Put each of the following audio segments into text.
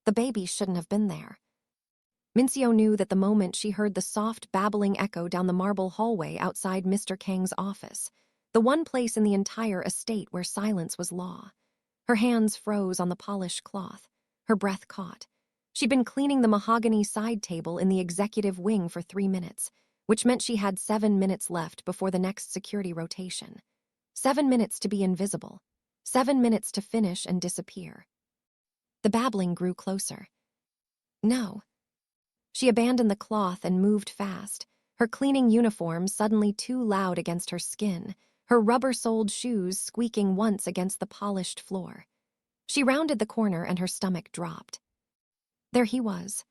The baby shouldn't have been there. Minseo knew that the moment she heard the soft, babbling echo down the marble hallway outside Mr. Kang's office, the one place in the entire estate where silence was law. Her hands froze on the polished cloth. Her breath caught. She'd been cleaning the mahogany side table in the executive wing for 3 minutes, which meant she had 7 minutes left before the next security rotation. 7 minutes to be invisible. 7 minutes to finish and disappear. The babbling grew closer. No. She abandoned the cloth and moved fast, her cleaning uniform suddenly too loud against her skin, her rubber-soled shoes squeaking once against the polished floor. She rounded the corner and her stomach dropped. There he was.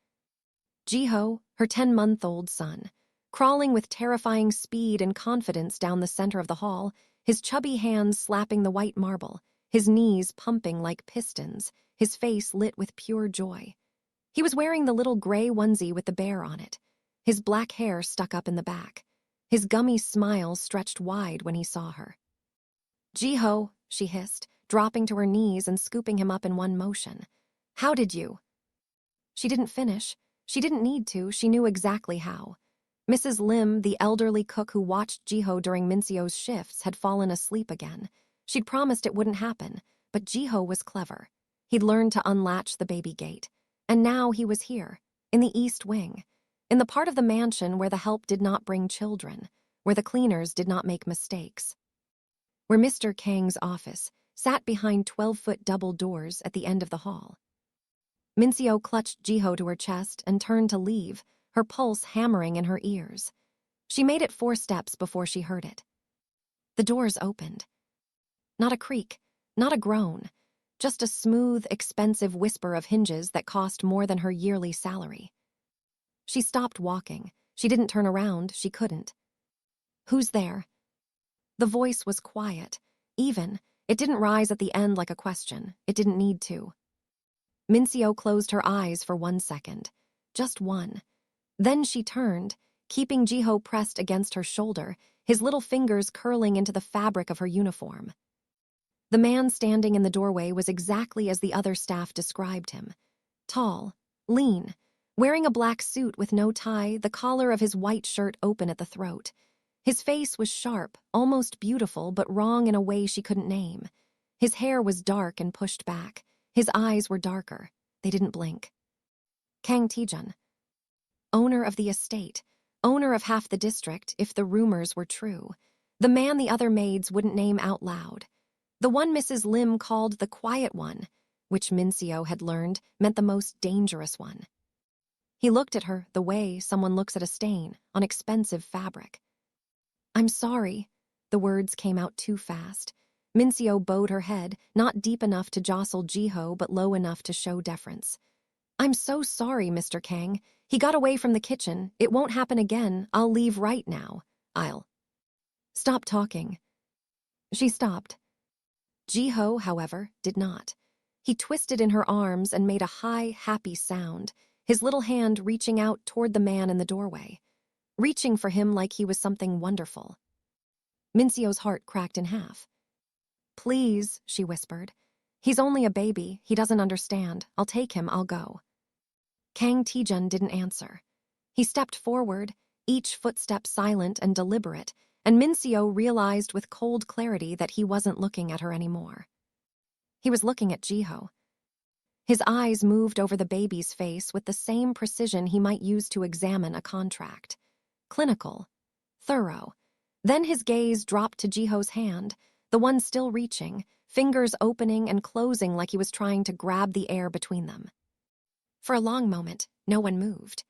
Jiho, her 10-month-old son, crawling with terrifying speed and confidence down the center of the hall, his chubby hands slapping the white marble, his knees pumping like pistons, his face lit with pure joy. He was wearing the little gray onesie with the bear on it, his black hair stuck up in the back. His gummy smile stretched wide when he saw her. "Jiho," she hissed, dropping to her knees and scooping him up in one motion. "How did you?" She didn't finish. She didn't need to. She knew exactly how. Mrs. Lim, the elderly cook who watched Jiho during Minseo's shifts, had fallen asleep again. She'd promised it wouldn't happen, but Jiho was clever. He'd learned to unlatch the baby gate. And now he was here, in the East Wing, in the part of the mansion where the help did not bring children, where the cleaners did not make mistakes. Where Mr. Kang's office sat behind 12-foot double doors at the end of the hall. Minseo clutched Jiho to her chest and turned to leave, her pulse hammering in her ears. She made it 4 steps before she heard it. The doors opened. Not a creak, not a groan, just a smooth, expensive whisper of hinges that cost more than her yearly salary. She stopped walking. She didn't turn around. She couldn't. "Who's there?" The voice was quiet, even. It didn't rise at the end like a question. It didn't need to. Minseo closed her eyes for 1 second. Just one. Then she turned, keeping Jiho pressed against her shoulder, his little fingers curling into the fabric of her uniform. The man standing in the doorway was exactly as the other staff described him. Tall, lean, wearing a black suit with no tie, the collar of his white shirt open at the throat. His face was sharp, almost beautiful, but wrong in a way she couldn't name. His hair was dark and pushed back. His eyes were darker. They didn't blink. Kang Taejun. Owner of the estate. Owner of half the district, if the rumors were true. The man the other maids wouldn't name out loud. The one Mrs. Lim called the quiet one, which Minseo had learned meant the most dangerous one. He looked at her the way someone looks at a stain on expensive fabric. "I'm sorry." The words came out too fast. Minseo bowed her head, not deep enough to jostle Jiho, but low enough to show deference. "I'm so sorry, Mr. Kang. He got away from the kitchen. It won't happen again. I'll leave right now. I'll..." "Stop talking." She stopped. Jiho, however, did not. He twisted in her arms and made a high, happy sound, his little hand reaching out toward the man in the doorway, reaching for him like he was something wonderful. Minseo's heart cracked in half. "Please," she whispered. "He's only a baby. He doesn't understand. I'll take him. I'll go." Kang Taejun didn't answer. He stepped forward, each footstep silent and deliberate, and Minseo realized with cold clarity that he wasn't looking at her anymore. He was looking at Jiho. His eyes moved over the baby's face with the same precision he might use to examine a contract. Clinical, thorough. Then his gaze dropped to Jiho's hand, the one still reaching, fingers opening and closing like he was trying to grab the air between them. For a long moment, no one moved.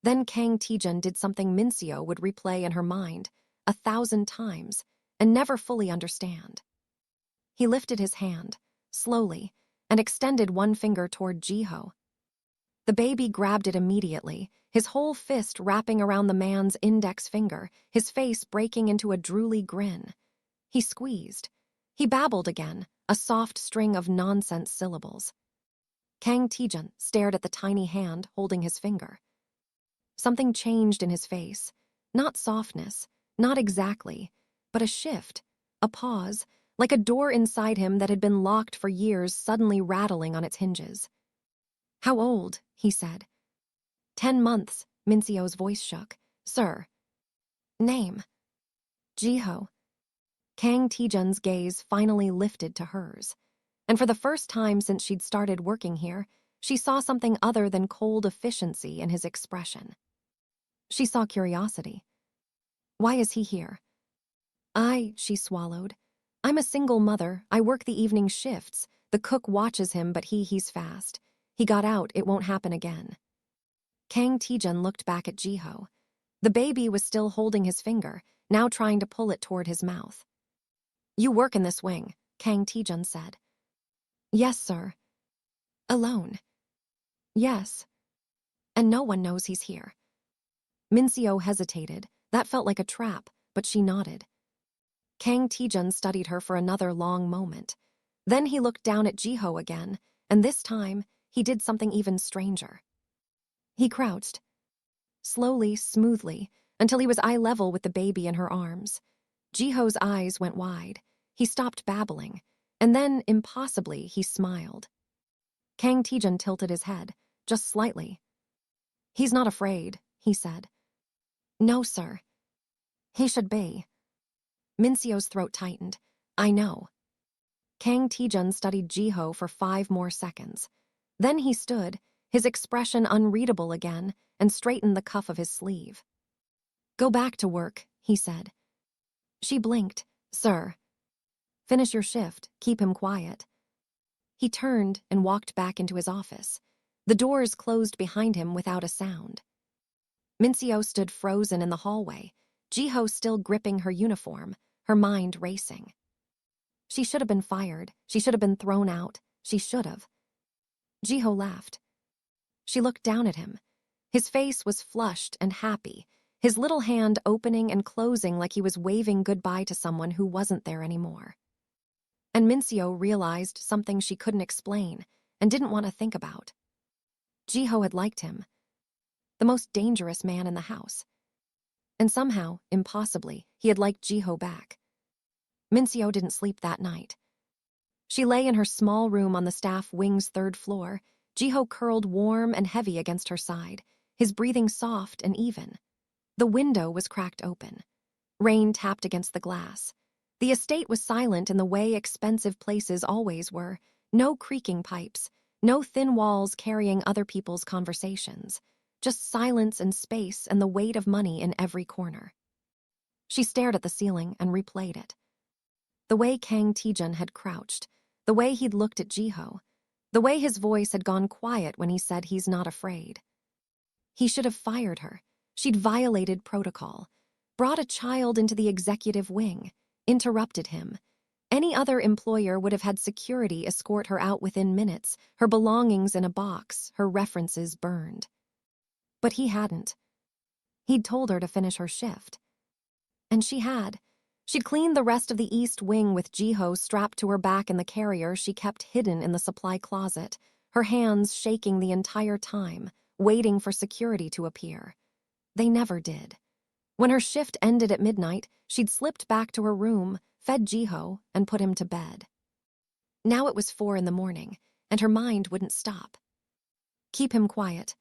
Then Kang Taejun did something Minseo would replay in her mind 1,000 times and never fully understand. He lifted his hand, slowly, and extended one finger toward Jiho. The baby grabbed it immediately, his whole fist wrapping around the man's index finger, his face breaking into a drooly grin. He squeezed. He babbled again, a soft string of nonsense syllables. Kang Taejun stared at the tiny hand holding his finger. Something changed in his face. Not softness, not exactly, but a shift, a pause, like a door inside him that had been locked for years suddenly rattling on its hinges. How old? He said. 10 months, Minseo's voice shook. Sir. Name. Jiho. Kang Taejun's gaze finally lifted to hers. And for the first time since she'd started working here, she saw something other than cold efficiency in his expression. She saw curiosity. Why is he here? She swallowed. I'm a single mother. I work the evening shifts. The cook watches him, but he's fast. He got out. It won't happen again. Kang Taejun looked back at Jiho. The baby was still holding his finger, now trying to pull it toward his mouth. You work in this wing, Kang Taejun said. Yes, sir. Alone. Yes. And no one knows he's here. Minseo hesitated. That felt like a trap, but she nodded. Kang Taejun studied her for another long moment. Then he looked down at Jiho again, and this time, he did something even stranger. He crouched. Slowly, smoothly, until he was eye level with the baby in her arms. Jiho's eyes went wide. He stopped babbling, and then, impossibly, he smiled. Kang Taejun tilted his head, just slightly. He's not afraid, he said. No, sir. He should be. Minseo's throat tightened. I know. Kang Taejun studied Jiho for 5 more seconds. Then he stood, his expression unreadable again, and straightened the cuff of his sleeve. Go back to work, he said. She blinked. Sir. Finish your shift, keep him quiet. He turned and walked back into his office. The doors closed behind him without a sound. Minseo stood frozen in the hallway, Jiho still gripping her uniform, her mind racing. She should have been fired. She should have been thrown out. She should have. Jiho laughed. She looked down at him. His face was flushed and happy, his little hand opening and closing like he was waving goodbye to someone who wasn't there anymore. And Minseo realized something she couldn't explain and didn't want to think about. Jiho had liked him. The most dangerous man in the house. And somehow, impossibly, he had liked Jiho back. Minseo didn't sleep that night. She lay in her small room on the staff wing's 3rd floor, Jiho curled warm and heavy against her side, his breathing soft and even. The window was cracked open. Rain tapped against the glass. The estate was silent in the way expensive places always were, no creaking pipes, no thin walls carrying other people's conversations, just silence and space and the weight of money in every corner. She stared at the ceiling and replayed it. The way Kang Taejun had crouched, the way he'd looked at Jiho, the way his voice had gone quiet when he said he's not afraid. He should have fired her. She'd violated protocol, brought a child into the executive wing, interrupted him. Any other employer would have had security escort her out within minutes, her belongings in a box, her references burned. But he hadn't. He'd told her to finish her shift. And she had. She'd cleaned the rest of the east wing with Jiho strapped to her back in the carrier she kept hidden in the supply closet, her hands shaking the entire time, waiting for security to appear. They never did. When her shift ended at midnight, she'd slipped back to her room, fed Jiho, and put him to bed. Now it was 4 a.m, and her mind wouldn't stop. Keep him quiet.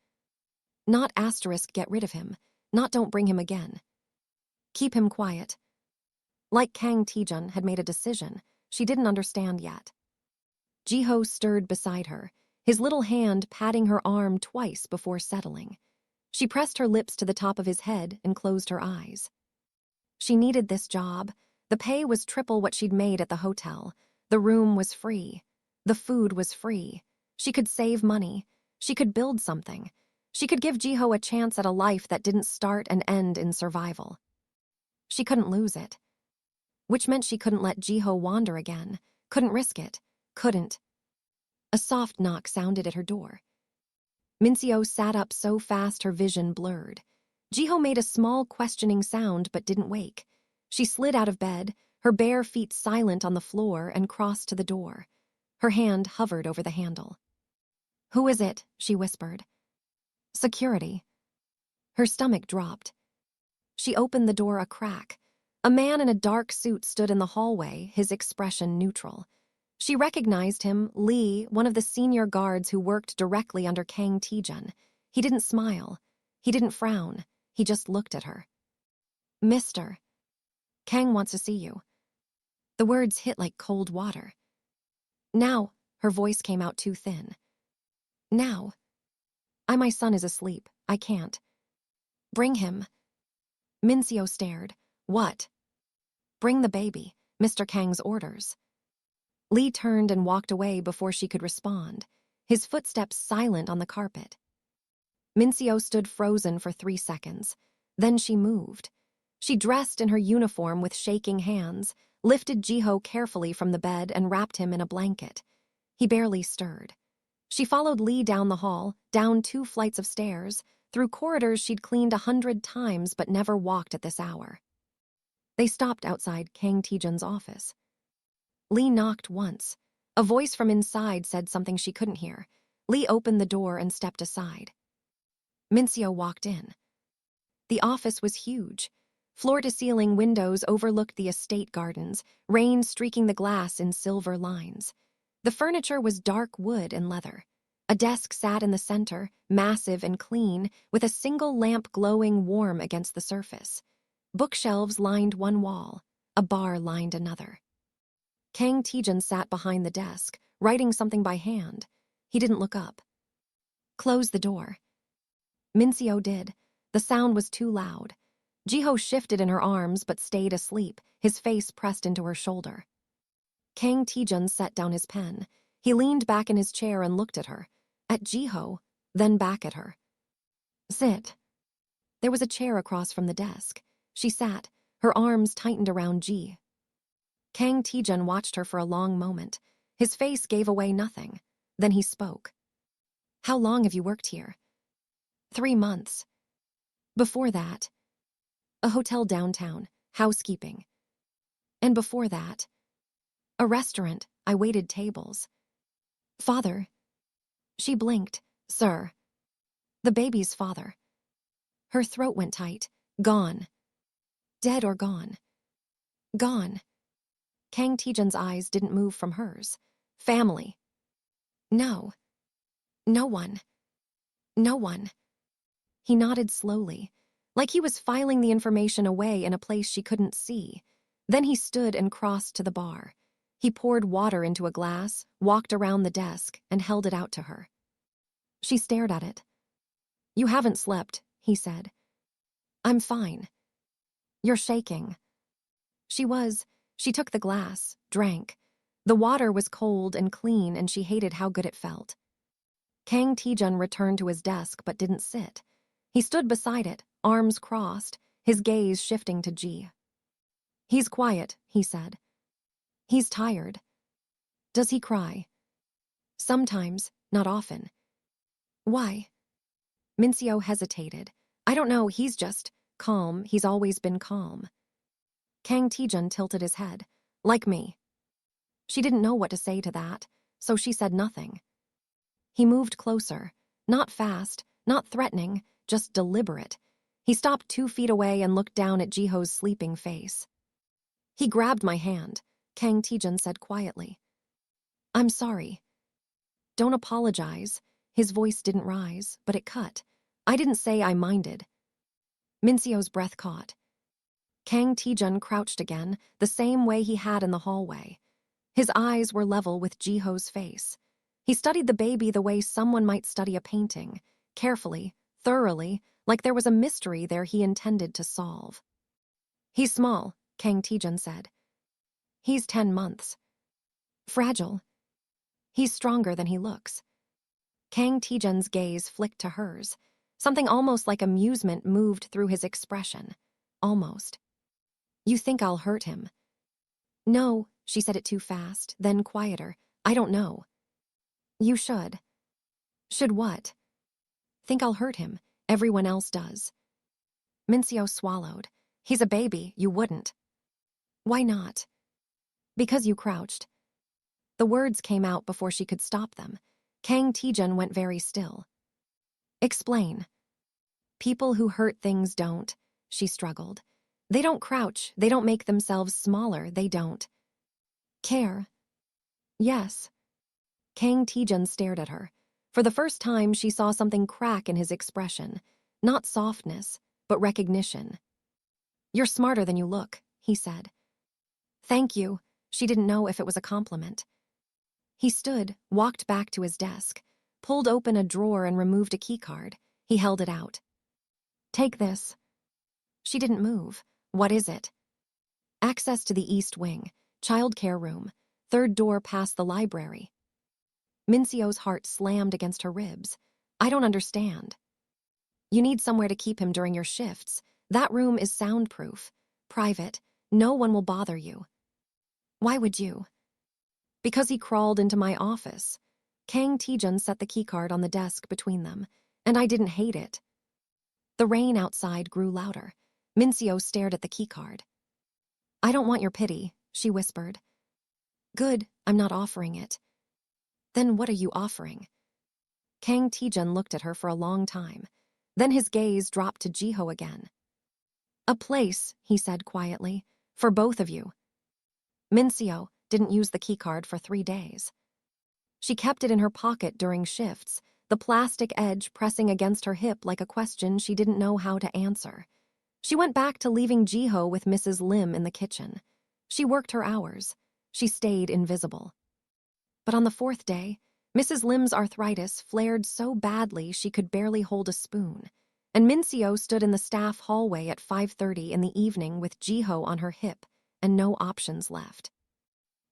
Not * get rid of him, not don't bring him again. Keep him quiet. Like Kang Taejun had made a decision she didn't understand yet. Jiho stirred beside her, his little hand patting her arm twice before settling. She pressed her lips to the top of his head and closed her eyes. She needed this job. The pay was triple what she'd made at the hotel. The room was free. The food was free. She could save money. She could build something. She could give Jiho a chance at a life that didn't start and end in survival. She couldn't lose it. Which meant she couldn't let Jiho wander again, couldn't risk it, couldn't. A soft knock sounded at her door. Minseo sat up so fast her vision blurred. Jiho made a small questioning sound but didn't wake. She slid out of bed, her bare feet silent on the floor, and crossed to the door. Her hand hovered over the handle. Who is it? She whispered. Security. Her stomach dropped. She opened the door a crack. A man in a dark suit stood in the hallway, his expression neutral. She recognized him, Lee, one of the senior guards who worked directly under Kang Taejun. He didn't smile. He didn't frown. He just looked at her. "Mister, Kang wants to see you." The words hit like cold water. "Now," her voice came out too thin. "Now. My son is asleep. I can't." "Bring him." Minseo stared. "What?" "Bring the baby. Mr. Kang's orders." Lee turned and walked away before she could respond, his footsteps silent on the carpet. Minseo stood frozen for 3 seconds. Then she moved. She dressed in her uniform with shaking hands, lifted Jiho carefully from the bed and wrapped him in a blanket. He barely stirred. She followed Lee down the hall, down 2 flights of stairs, through corridors she'd cleaned 100 times but never walked at this hour. They stopped outside Kang Taejun's office. Lee knocked once. A voice from inside said something she couldn't hear. Lee opened the door and stepped aside. Minseo walked in. The office was huge. Floor-to-ceiling windows overlooked the estate gardens, rain streaking the glass in silver lines. The furniture was dark wood and leather. A desk sat in the center, massive and clean, with a single lamp glowing warm against the surface. Bookshelves lined one wall. A bar lined another. Kang Taejun sat behind the desk, writing something by hand. He didn't look up. "Close the door." Minseo did. The sound was too loud. Jiho shifted in her arms but stayed asleep, his face pressed into her shoulder. Kang Taejun set down his pen. He leaned back in his chair and looked at her. At Jiho, then back at her. "Sit." There was a chair across from the desk. She sat, her arms tightened around Ji. Kang Taejun watched her for a long moment. His face gave away nothing. Then he spoke. "How long have you worked here?" 3 months. Before that, a hotel downtown, housekeeping. And before that, a restaurant, I waited tables. Father. She blinked. Sir. The baby's father. Her throat went tight. Gone. Dead or gone? Gone. Kang Taejun's eyes didn't move from hers. Family. No. No one. No one. He nodded slowly, like he was filing the information away in a place she couldn't see. Then he stood and crossed to the bar. He poured water into a glass, walked around the desk, and held it out to her. She stared at it. "You haven't slept," he said. "I'm fine." "You're shaking." She was. She took the glass, drank. The water was cold and clean, and she hated how good it felt. Kang Taejun returned to his desk but didn't sit. He stood beside it, arms crossed, his gaze shifting to Ji. "He's quiet," he said. "He's tired." "Does he cry?" "Sometimes, not often." "Why?" Minseo hesitated. "I don't know, he's just calm. He's always been calm." Kang Taejun tilted his head. "Like me." She didn't know what to say to that, so she said nothing. He moved closer, not fast, not threatening, just deliberate. He stopped 2 feet away and looked down at Jiho's sleeping face. He grabbed my hand, Kang Taejun said quietly. "I'm sorry." "Don't apologize." His voice didn't rise, but it cut. "I didn't say I minded." Minseo's breath caught. Kang Taejun crouched again, the same way he had in the hallway. His eyes were level with Jiho's face. He studied the baby the way someone might study a painting, carefully, thoroughly, like there was a mystery there he intended to solve. "He's small," Kang Taejun said. "He's 10 months. Fragile. He's stronger than he looks." Kang Taejun's gaze flicked to hers. Something almost like amusement moved through his expression. Almost. "You think I'll hurt him?" "No," she said it too fast, then quieter. "I don't know." "You should." "Should what?" "Think I'll hurt him. Everyone else does." Minseo swallowed. "He's a baby, you wouldn't." "Why not?" "Because you crouched." The words came out before she could stop them. Kang Taejun went very still. "Explain." "People who hurt things don't," she struggled. "They don't crouch, they don't make themselves smaller, they don't care." Yes. Kang Taejun stared at her. For the first time, she saw something crack in his expression. Not softness, but recognition. You're smarter than you look, he said. Thank you. She didn't know if it was a compliment. He stood, walked back to his desk, pulled open a drawer and removed a keycard. He held it out. Take this. She didn't move. What is it? Access to the East Wing, childcare room, third door past the library. Minseo's heart slammed against her ribs. I don't understand. You need somewhere to keep him during your shifts. That room is soundproof, private. No one will bother you. Why would you? Because he crawled into my office. Kang Taejun set the keycard on the desk between them, and I didn't hate it. The rain outside grew louder. Minseo stared at the keycard. I don't want your pity, she whispered. Good, I'm not offering it. Then what are you offering? Kang Taejun looked at her for a long time. Then his gaze dropped to Jiho again. A place, he said quietly, for both of you. Minseo didn't use the keycard for 3 days. She kept it in her pocket during shifts, the plastic edge pressing against her hip like a question she didn't know how to answer. She went back to leaving Jiho with Mrs. Lim in the kitchen. She worked her hours. She stayed invisible. But on the 4th day, Mrs. Lim's arthritis flared so badly she could barely hold a spoon, and Minseo stood in the staff hallway at 5:30 in the evening with Jiho on her hip and no options left.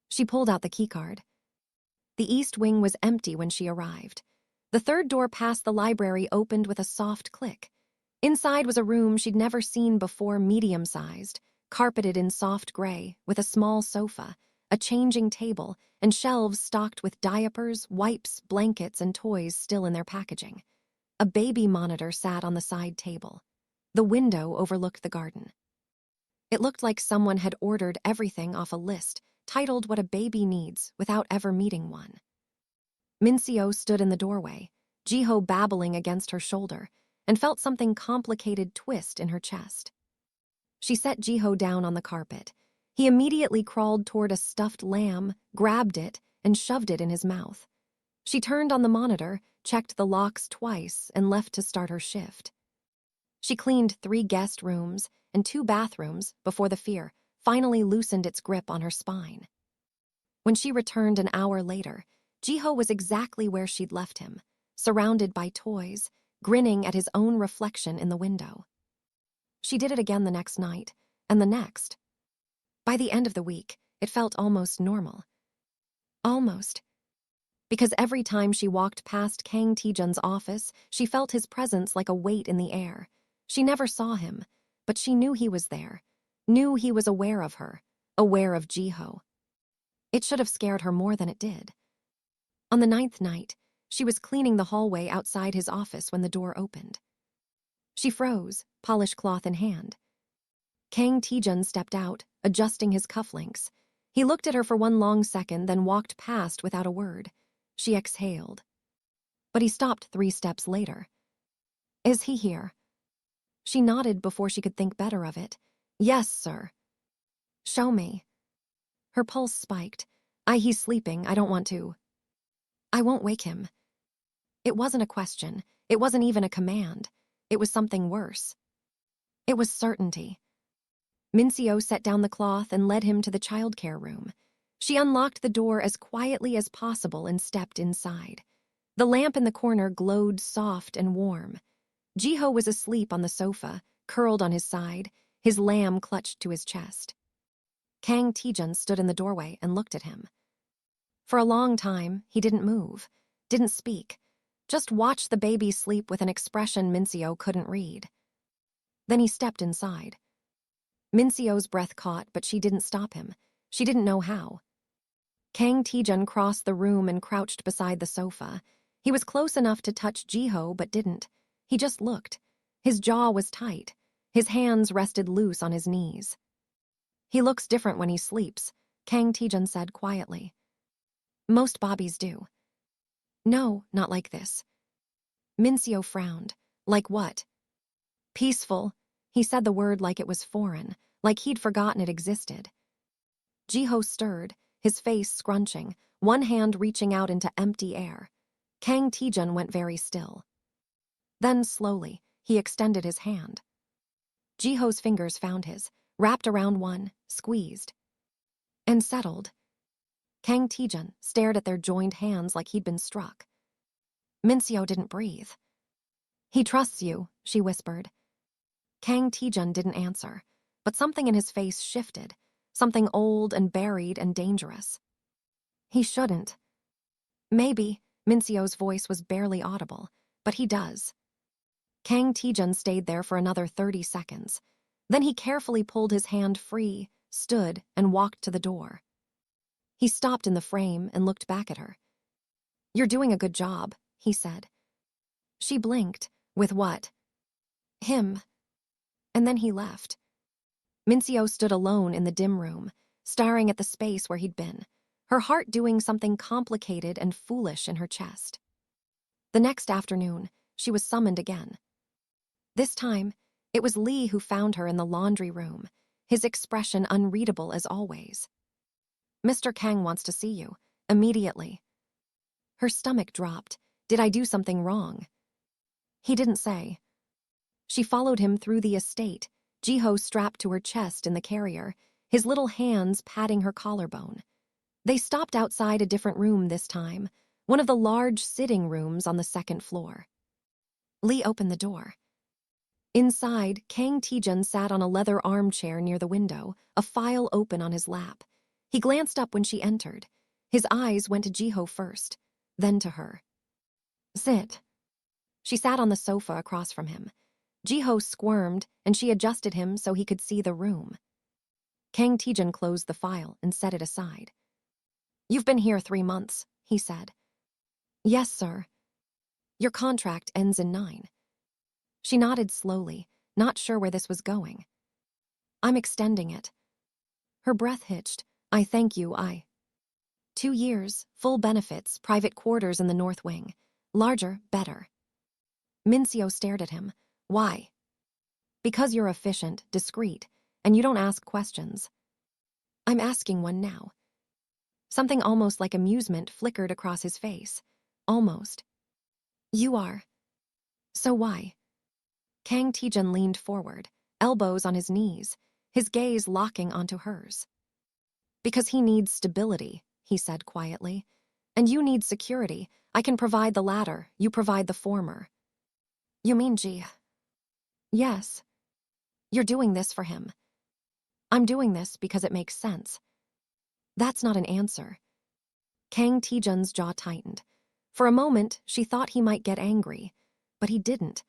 She pulled out the keycard. The East Wing was empty when she arrived. The third door past the library opened with a soft click. Inside was a room she'd never seen before, medium-sized, carpeted in soft gray, with a small sofa, a changing table, and shelves stocked with diapers, wipes, blankets, and toys still in their packaging. A baby monitor sat on the side table. The window overlooked the garden. It looked like someone had ordered everything off a list, titled What a Baby Needs, without ever meeting one. Minseo stood in the doorway, Jiho babbling against her shoulder, and felt something complicated twist in her chest. She set Jiho down on the carpet. He immediately crawled toward a stuffed lamb, grabbed it, and shoved it in his mouth. She turned on the monitor, checked the locks twice, and left to start her shift. She cleaned 3 guest rooms and 2 bathrooms before the fear finally loosened its grip on her spine. When she returned an hour later, Jiho was exactly where she'd left him, surrounded by toys, grinning at his own reflection in the window. She did it again the next night, and the next. By the end of the week, it felt almost normal. Almost. Because every time she walked past Kang Taejun's office, she felt his presence like a weight in the air. She never saw him, but she knew he was there, knew he was aware of her, aware of Jiho. It should have scared her more than it did. On the 9th night, she was cleaning the hallway outside his office when the door opened. She froze, polish cloth in hand. Kang Taejun stepped out, adjusting his cufflinks. He looked at her for one long second, then walked past without a word. She exhaled. But he stopped 3 steps later. Is he here? She nodded before she could think better of it. Yes, sir. Show me. Her pulse spiked. He's sleeping. I don't want to. I won't wake him. It wasn't a question. It wasn't even a command. It was something worse. It was certainty. Minseo set down the cloth and led him to the childcare room. She unlocked the door as quietly as possible and stepped inside. The lamp in the corner glowed soft and warm. Jiho was asleep on the sofa, curled on his side, his lamb clutched to his chest. Kang Taejun stood in the doorway and looked at him. For a long time, he didn't move, didn't speak, just watched the baby sleep with an expression Minseo couldn't read. Then he stepped inside. Minseo's breath caught, but she didn't stop him. She didn't know how. Kang Taejun crossed the room and crouched beside the sofa. He was close enough to touch Jiho, but didn't. He just looked. His jaw was tight. His hands rested loose on his knees. He looks different when he sleeps, Kang Taejun said quietly. Most Bobbies do. No, not like this. Minseo frowned. Like what? Peaceful. He said the word like it was foreign, like he'd forgotten it existed. Jiho stirred, his face scrunching. one hand reaching out into empty air. Kang Taejun went very still. Then, slowly, he extended his hand. Jiho's fingers found his, wrapped around one, squeezed. And settled. Kang Taejun stared at their joined hands like he'd been struck. Minseo didn't breathe. "He trusts you," she whispered. Kang Taejun didn't answer, but something in his face shifted, something old and buried and dangerous. "He shouldn't." "Maybe," Minseo's voice was barely audible, "but he does." Kang Taejun stayed there for another 30 seconds. Then he carefully pulled his hand free, stood, and walked to the door. He stopped in the frame and looked back at her. "You're doing a good job," he said. She blinked. "With what?" "Him." And then he left. Minseo stood alone in the dim room, staring at the space where he'd been, her heart doing something complicated and foolish in her chest. The next afternoon, she was summoned again. This time, it was Lee who found her in the laundry room, his expression unreadable as always. "Mr. Kang wants to see you, immediately." Her stomach dropped. Did I do something wrong? He didn't say. She followed him through the estate, Jiho strapped to her chest in the carrier, his little hands patting her collarbone. They stopped outside a different room this time, one of the large sitting rooms on the second floor. Lee opened the door. Inside, Kang Taejun sat on a leather armchair near the window, a file open on his lap. He glanced up when she entered. His eyes went to Jiho first, then to her. "Sit." She sat on the sofa across from him. Jiho squirmed, and she adjusted him so he could see the room. Kang Taejun closed the file and set it aside. "You've been here 3 months," he said. "Yes, sir." "Your contract ends in 9. She nodded slowly, not sure where this was going. "I'm extending it." Her breath hitched. "I thank you, 2 years, full benefits, private quarters in the North Wing. Larger, better." Minseo stared at him. "Why?" "Because you're efficient, discreet, and you don't ask questions." "I'm asking one now." Something almost like amusement flickered across his face. Almost. "You are. So why?" Kang Taejun leaned forward, elbows on his knees, his gaze locking onto hers. "Because he needs stability," he said quietly. "And you need security. I can provide the latter, you provide the former." "You mean G?" "Yes." "You're doing this for him." "I'm doing this because it makes sense." "That's not an answer." Kang Taejun's jaw tightened. For a moment, she thought he might get angry, but he didn't.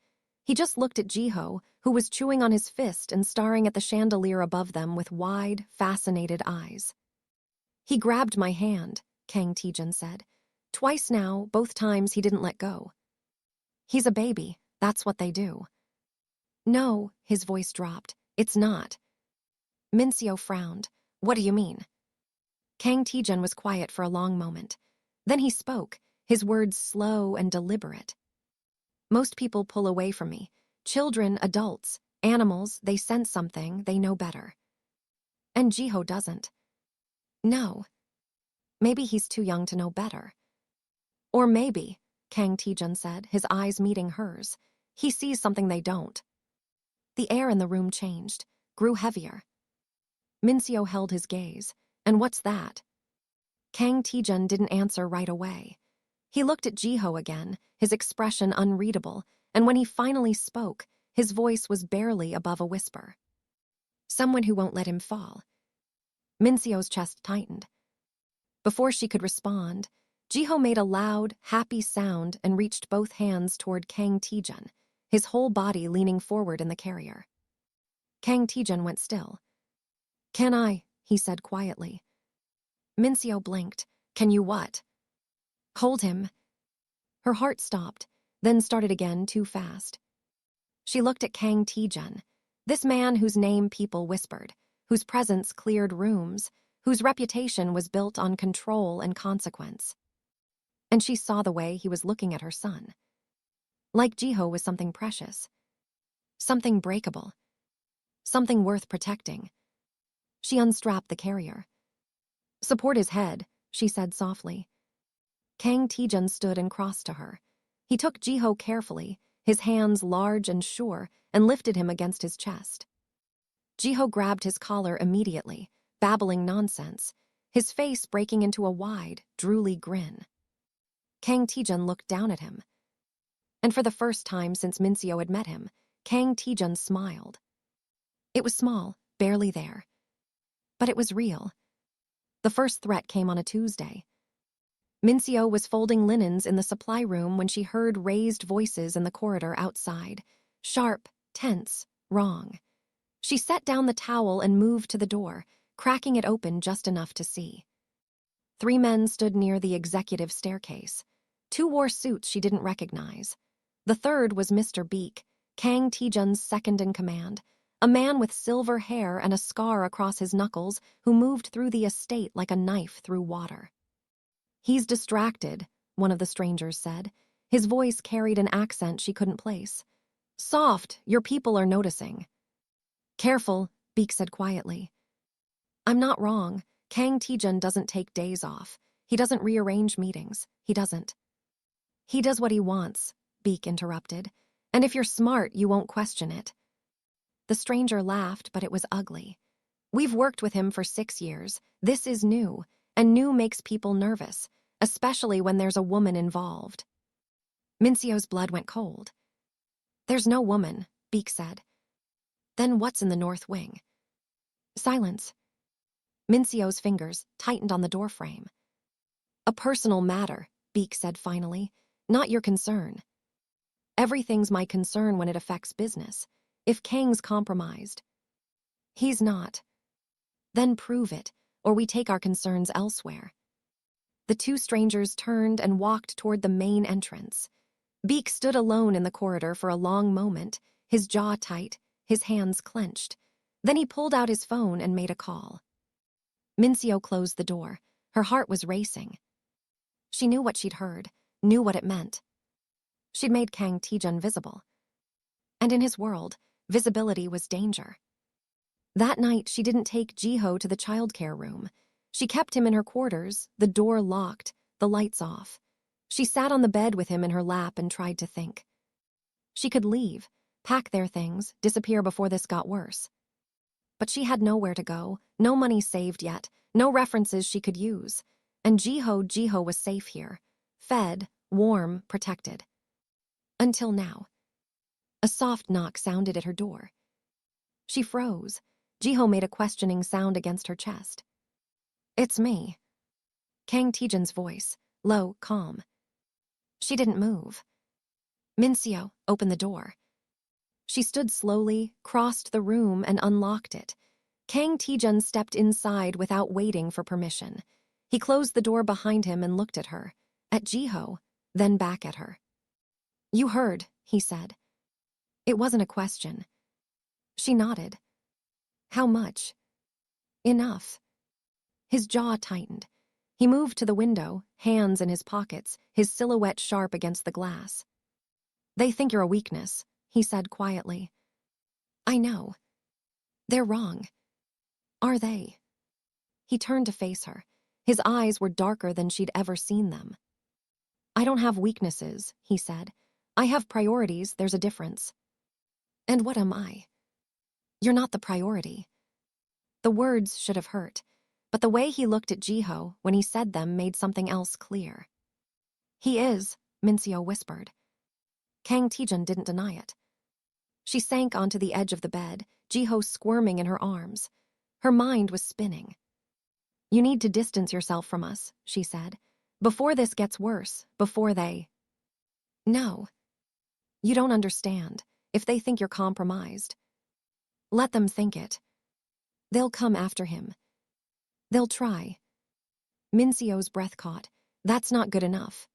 He just looked at Jiho, who was chewing on his fist and staring at the chandelier above them with wide, fascinated eyes. "He grabbed my hand," Kang Taejun said. "Twice now, both times he didn't let go." "He's a baby, that's what they do." "No," his voice dropped. "It's not." Minseo frowned. "What do you mean?" Kang Taejun was quiet for a long moment. Then he spoke, his words slow and deliberate. "Most people pull away from me. Children, adults, animals, they sense something, they know better. And Jiho doesn't." "No." "Maybe he's too young to know better." "Or maybe," Kang Taejun said, his eyes meeting hers, "he sees something they don't." The air in the room changed, grew heavier. Minseo held his gaze. "And what's that?" Kang Taejun didn't answer right away. He looked at Jiho again, his expression unreadable, and when he finally spoke, his voice was barely above a whisper. "Someone who won't let him fall." Minseo's chest tightened. Before she could respond, Jiho made a loud, happy sound and reached both hands toward Kang Taejun, his whole body leaning forward in the carrier. Kang Taejun went still. "Can I?" he said quietly. Minseo blinked. "Can you what?" "Hold him." Her heart stopped, then started again too fast. She looked at Kang Taejun, this man whose name people whispered, whose presence cleared rooms, whose reputation was built on control and consequence. And she saw the way he was looking at her son. Like Jiho was something precious. Something breakable. Something worth protecting. She unstrapped the carrier. "Support his head," she said softly. Kang Taejun stood and crossed to her. He took Jiho carefully, his hands large and sure, and lifted him against his chest. Jiho grabbed his collar immediately, babbling nonsense, his face breaking into a wide, drooly grin. Kang Taejun looked down at him. And for the first time since Minseo had met him, Kang Taejun smiled. It was small, barely there. But it was real. The first threat came on a Tuesday. Minseo was folding linens in the supply room when she heard raised voices in the corridor outside. Sharp, tense, wrong. She set down the towel and moved to the door, cracking it open just enough to see. 3 men stood near the executive staircase. 2 wore suits she didn't recognize. The third was Mr. Beek, Kang Taejun's second-in-command, a man with silver hair and a scar across his knuckles who moved through the estate like a knife through water. "He's distracted," one of the strangers said. His voice carried an accent she couldn't place. "Soft, your people are noticing." "Careful," Beek said quietly. "I'm not wrong. Kang Taejun doesn't take days off. He doesn't rearrange meetings. He doesn't." "He does what he wants," Beek interrupted. "And if you're smart, you won't question it." The stranger laughed, but it was ugly. "We've worked with him for 6 years. This is new, and new makes people nervous, especially when there's a woman involved." Minseo's blood went cold. "There's no woman," Beek said. "Then what's in the north wing?" Silence. Minseo's fingers tightened on the doorframe. "A personal matter," Beek said finally. "Not your concern." "Everything's my concern when it affects business. If Kang's compromised." "He's not." "Then prove it, or we take our concerns elsewhere." The 2 strangers turned and walked toward the main entrance. Beek stood alone in the corridor for a long moment, his jaw tight, his hands clenched. Then he pulled out his phone and made a call. Minseo closed the door. Her heart was racing. She knew what she'd heard, knew what it meant. She'd made Kang Taejun visible. And in his world, visibility was danger. That night, she didn't take Jiho to the childcare room. She kept him in her quarters, the door locked, the lights off. She sat on the bed with him in her lap and tried to think. She could leave, pack their things, disappear before this got worse. But she had nowhere to go, no money saved yet, no references she could use. And Jiho was safe here, fed, warm, protected. Until now. A soft knock sounded at her door. She froze. Jiho made a questioning sound against her chest. "It's me." Kang Taejun's voice, low, calm. She didn't move. "Minseo, open the door." She stood slowly, crossed the room, and unlocked it. Kang Taejun stepped inside without waiting for permission. He closed the door behind him and looked at her, at Jiho, then back at her. "You heard," he said. It wasn't a question. She nodded. "How much?" "Enough." His jaw tightened. He moved to the window, hands in his pockets, his silhouette sharp against the glass. "They think you're a weakness," he said quietly. "I know. They're wrong." "Are they?" He turned to face her. His eyes were darker than she'd ever seen them. "I don't have weaknesses," he said. "I have priorities, there's a difference." "And what am I?" "You're not the priority." The words should have hurt, but the way he looked at Jiho when he said them made something else clear. "He is," Minseo whispered. Kang Taejun didn't deny it. She sank onto the edge of the bed, Jiho squirming in her arms. Her mind was spinning. "You need to distance yourself from us," she said. "Before this gets worse, before they—" "No. You don't understand. If they think you're compromised. Let them think it. They'll come after him. They'll try." Minseo's breath caught. That's not good enough.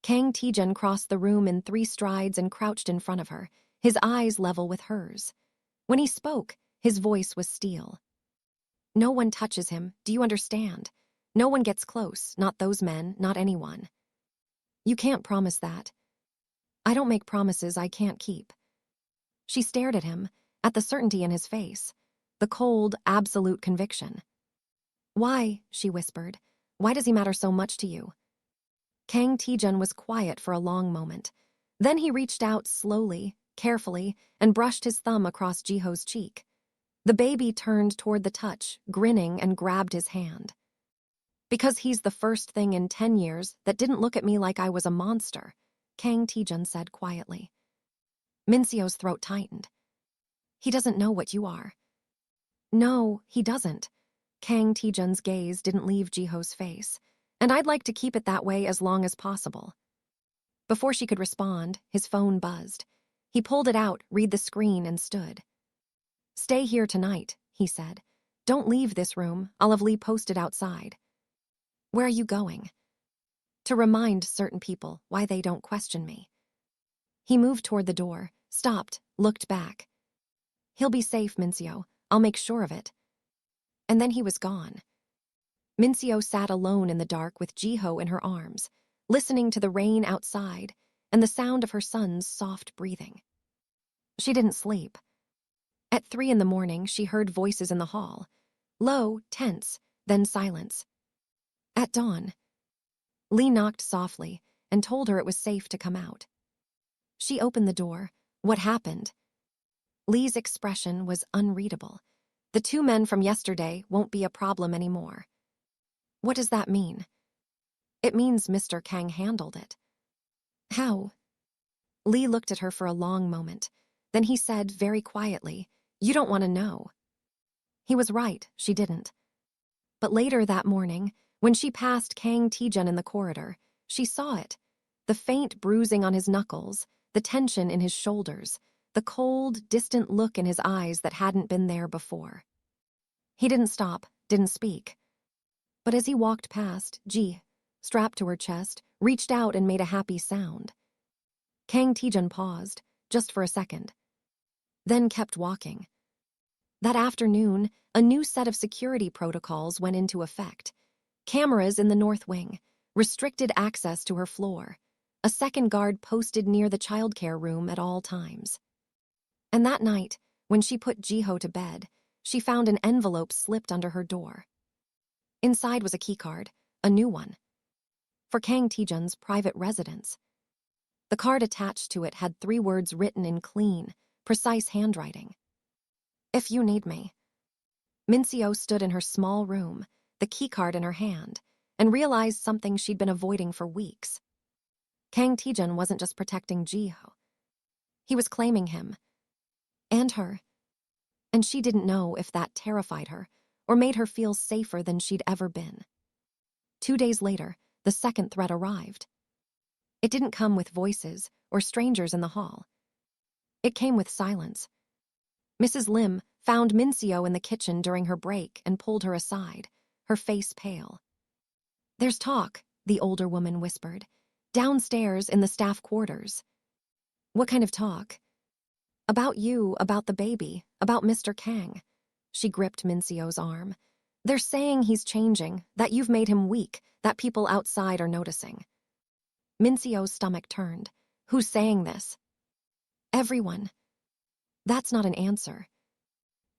Kang Taejun crossed the room in 3 strides and crouched in front of her, his eyes level with hers. When he spoke, his voice was steel. "No one touches him, do you understand? No one gets close, not those men, not anyone. You can't promise that." "I don't make promises I can't keep." She stared at him, at the certainty in his face, the cold, absolute conviction. "Why?" she whispered. Why does he matter so much to you? Kang Taejun was quiet for a long moment. Then he reached out slowly, carefully, and brushed his thumb across Jiho's cheek. The baby turned toward the touch, grinning, and grabbed his hand. Because he's the first thing in 10 years that didn't look at me like I was a monster, Kang Taejun said quietly. Minseo's throat tightened. He doesn't know what you are. No, he doesn't. Kang Taejun's gaze didn't leave Jiho's face, and I'd like to keep it that way as long as possible. Before she could respond, his phone buzzed. He pulled it out, read the screen, and stood. Stay here tonight, he said. Don't leave this room. I'll have Lee posted outside. Where are you going? To remind certain people why they don't question me. He moved toward the door, stopped, looked back. He'll be safe, Minseo. I'll make sure of it. And then he was gone. Minseo sat alone in the dark with Jiho in her arms, listening to the rain outside and the sound of her son's soft breathing. She didn't sleep. At 3 a.m, she heard voices in the hall. Low, tense, then silence. At dawn, Lee knocked softly and told her it was safe to come out. She opened the door. What happened? Lee's expression was unreadable. The 2 men from yesterday won't be a problem anymore. What does that mean? It means Mr. Kang handled it. How? Lee looked at her for a long moment. Then he said very quietly, You don't want to know. He was right, she didn't. But later that morning, when she passed Kang Taejun in the corridor, she saw it. The faint bruising on his knuckles, the tension in his shoulders, the cold, distant look in his eyes that hadn't been there before. He didn't stop, didn't speak. But as he walked past, Ji, strapped to her chest, reached out and made a happy sound. Kang Taejun paused, just for a second. Then kept walking. That afternoon, a new set of security protocols went into effect. Cameras in the north wing, restricted access to her floor, a second guard posted near the childcare room at all times. And that night, when she put Jiho to bed, she found an envelope slipped under her door. Inside was a keycard, a new one, for Kang Taejun's private residence. The card attached to it had 3 words written in clean, precise handwriting. If you need me. Minseo stood in her small room, the keycard in her hand, and realized something she'd been avoiding for weeks. Kang Taejun wasn't just protecting Jiho. He was claiming him. And her. And she didn't know if that terrified her or made her feel safer than she'd ever been. 2 days later, the second threat arrived. It didn't come with voices or strangers in the hall. It came with silence. Mrs. Lim found Minseo in the kitchen during her break and pulled her aside, her face pale. There's talk, the older woman whispered, downstairs in the staff quarters. What kind of talk? About you, about the baby, about Mr. Kang. She gripped Minseo's arm. They're saying he's changing, that you've made him weak, that people outside are noticing. Minseo's stomach turned. Who's saying this? Everyone. That's not an answer.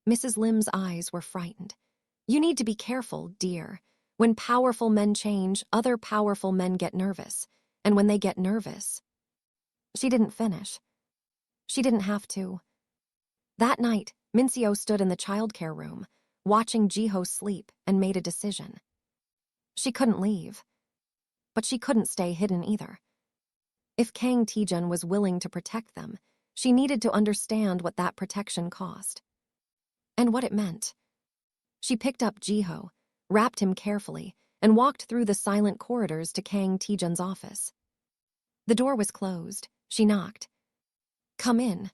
Mrs. Lim's eyes were frightened. You need to be careful, dear. When powerful men change, other powerful men get nervous. And when they get nervous... She didn't finish. She didn't have to. That night, Minseo stood in the childcare room, watching Jiho sleep, and made a decision. She couldn't leave. But she couldn't stay hidden either. If Kang Taejun was willing to protect them, she needed to understand what that protection cost. And what it meant. She picked up Jiho, wrapped him carefully, and walked through the silent corridors to Kang Taejun's office. The door was closed. She knocked. Come in.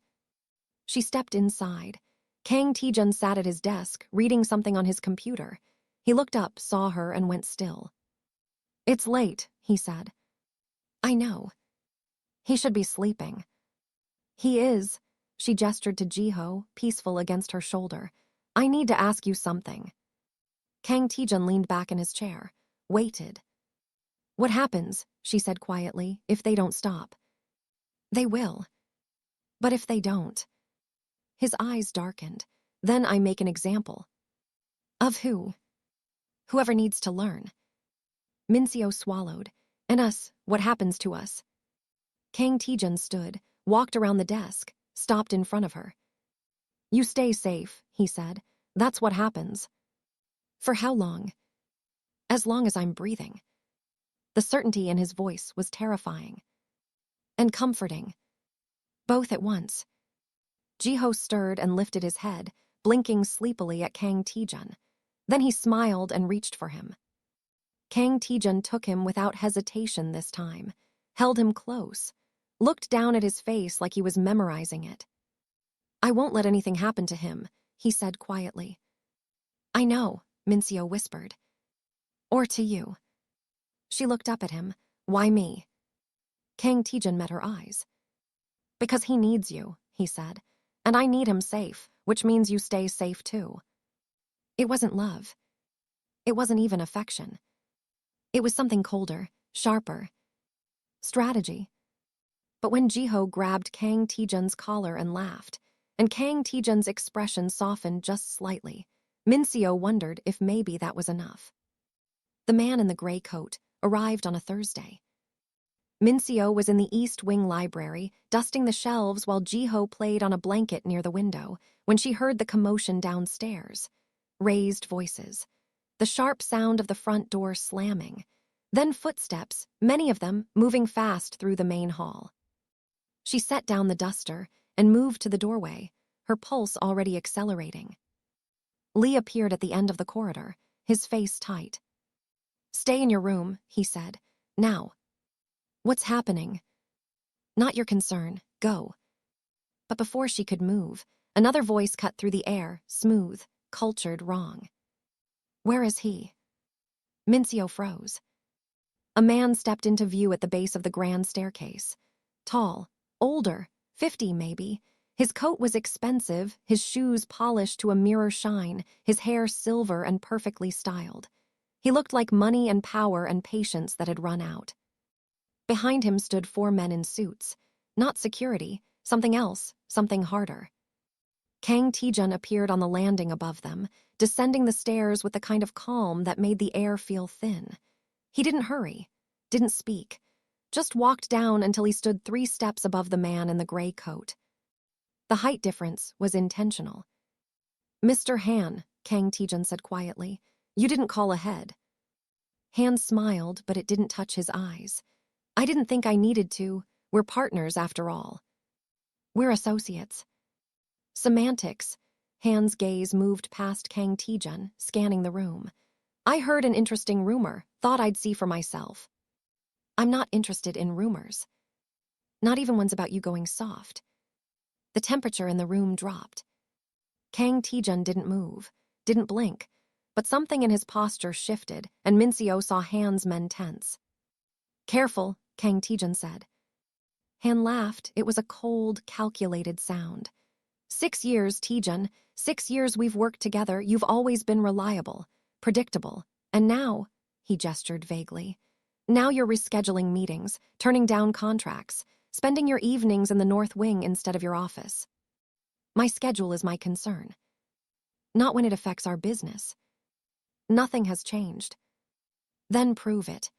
She stepped inside. Kang Taejun sat at his desk, reading something on his computer. He looked up, saw her, and went still. It's late, he said. I know. He should be sleeping. He is. She gestured to Jiho, peaceful against her shoulder. I need to ask you something. Kang Taejun leaned back in his chair, waited. What happens, she said quietly, if they don't stop? They will. But if they don't? His eyes darkened. Then I make an example. Of who? Whoever needs to learn. Minseo swallowed. And us, what happens to us? Kang Taejun stood, walked around the desk, stopped in front of her. You stay safe, he said. That's what happens. For how long? As long as I'm breathing. The certainty in his voice was terrifying. And comforting. Both at once. Jiho stirred and lifted his head, blinking sleepily at Kang Taejun. Then he smiled and reached for him. Kang Taejun took him without hesitation this time, held him close, looked down at his face like he was memorizing it. I won't let anything happen to him, he said quietly. I know, Minseo whispered. Or to you. She looked up at him. Why me? Kang Taejun met her eyes. Because he needs you, he said. And I need him safe, which means you stay safe too. It wasn't love. It wasn't even affection. It was something colder, sharper. Strategy. But when Jiho grabbed Kang Taejun's collar and laughed, and Kang Taejun's expression softened just slightly, Minseo wondered if maybe that was enough. The man in the gray coat arrived on a Thursday. Minseo was in the East Wing library, dusting the shelves while Jiho played on a blanket near the window, when she heard the commotion downstairs. Raised voices. The sharp sound of the front door slamming. Then footsteps, many of them moving fast through the main hall. She set down the duster and moved to the doorway, her pulse already accelerating. Lee appeared at the end of the corridor, his face tight. Stay in your room, he said. Now. What's happening? Not your concern. Go. But before she could move, another voice cut through the air, smooth, cultured wrong. Where is he? Minseo froze. A man stepped into view at the base of the grand staircase. Tall, older, 50 maybe. His coat was expensive, his shoes polished to a mirror shine, his hair silver and perfectly styled. He looked like money and power and patience that had run out. Behind him stood 4 men in suits. Not security, something else, something harder. Kang Taejun appeared on the landing above them, descending the stairs with the kind of calm that made the air feel thin. He didn't hurry, didn't speak, just walked down until he stood 3 steps above the man in the gray coat. The height difference was intentional. Mr. Han, Kang Taejun said quietly, you didn't call ahead. Han smiled, but it didn't touch his eyes. I didn't think I needed to. We're partners after all. We're associates. Semantics. Han's gaze moved past Kang Taejun, scanning the room. I heard an interesting rumor, thought I'd see for myself. I'm not interested in rumors. Not even ones about you going soft. The temperature in the room dropped. Kang Taejun didn't move, didn't blink, but something in his posture shifted, and Minseo saw Han's men tense. Careful, Kang Taejun said. Han laughed. It was a cold, calculated sound. 6 years, Taejun. 6 years we've worked together. You've always been reliable, predictable. And now, he gestured vaguely, now you're rescheduling meetings, turning down contracts, spending your evenings in the North Wing instead of your office. My schedule is my concern. Not when it affects our business. Nothing has changed. Then prove it.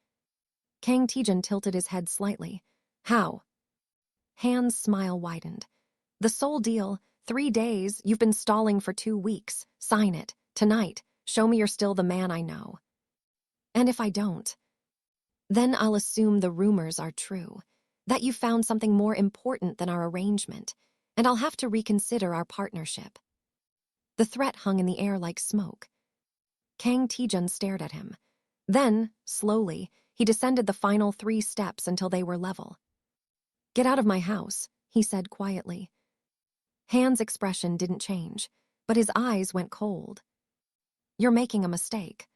Kang Taejun tilted his head slightly. How? Han's smile widened. The sole deal, 3 days, you've been stalling for 2 weeks. Sign it, tonight. Show me you're still the man I know. And if I don't? Then I'll assume the rumors are true, that you found something more important than our arrangement, and I'll have to reconsider our partnership. The threat hung in the air like smoke. Kang Taejun stared at him. Then, slowly, he descended the final 3 steps until they were level. Get out of my house, he said quietly. Han's expression didn't change, but his eyes went cold. You're making a mistake.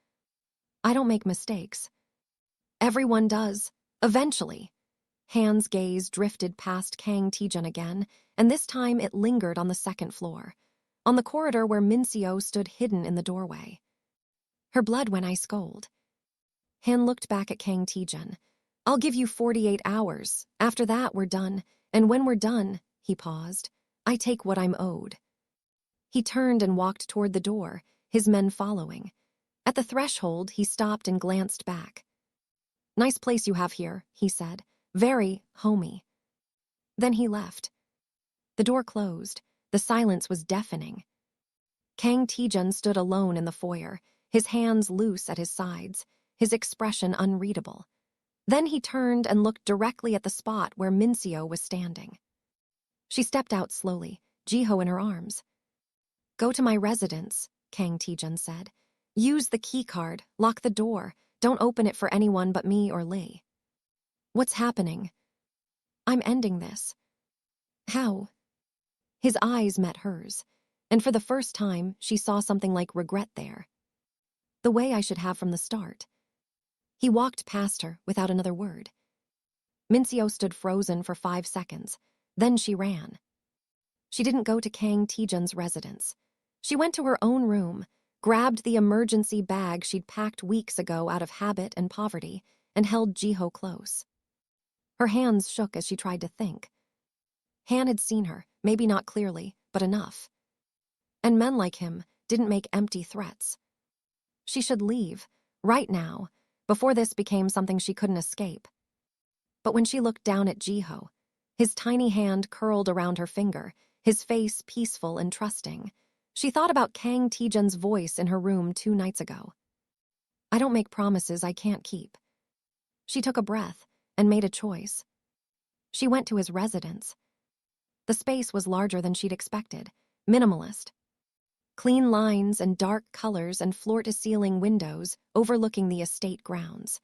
I don't make mistakes. Everyone does, eventually. Han's gaze drifted past Kang Taejun again, and this time it lingered on the 2nd floor, on the corridor where Minseo stood hidden in the doorway. Her blood went ice cold. Han looked back at Kang Taejun. I'll give you 48 hours. After that, we're done. And when we're done, he paused, I take what I'm owed. He turned and walked toward the door, his men following. At the threshold, he stopped and glanced back. Nice place you have here, he said. Very homey. Then he left. The door closed. The silence was deafening. Kang Taejun stood alone in the foyer, his hands loose at his sides, his expression unreadable. Then he turned and looked directly at the spot where Minseo was standing. She stepped out slowly, Jiho in her arms. Go to my residence, Kang Taejun said. Use the key card, lock the door. Don't open it for anyone but me or Lee. What's happening? I'm ending this. How? His eyes met hers, and for the first time, she saw something like regret there. The way I should have from the start. He walked past her without another word. Minseo stood frozen for 5 seconds. Then she ran. She didn't go to Kang Taejun's residence. She went to her own room, grabbed the emergency bag she'd packed weeks ago out of habit and poverty, and held Jiho close. Her hands shook as she tried to think. Han had seen her, maybe not clearly, but enough. And men like him didn't make empty threats. She should leave, right now, before this became something she couldn't escape. But when she looked down at Jiho, his tiny hand curled around her finger, his face peaceful and trusting, she thought about Kang Taejun's voice in her room 2 nights ago. I don't make promises I can't keep. She took a breath and made a choice. She went to his residence. The space was larger than she'd expected, minimalist. Clean lines and dark colors and floor-to-ceiling windows overlooking the estate grounds.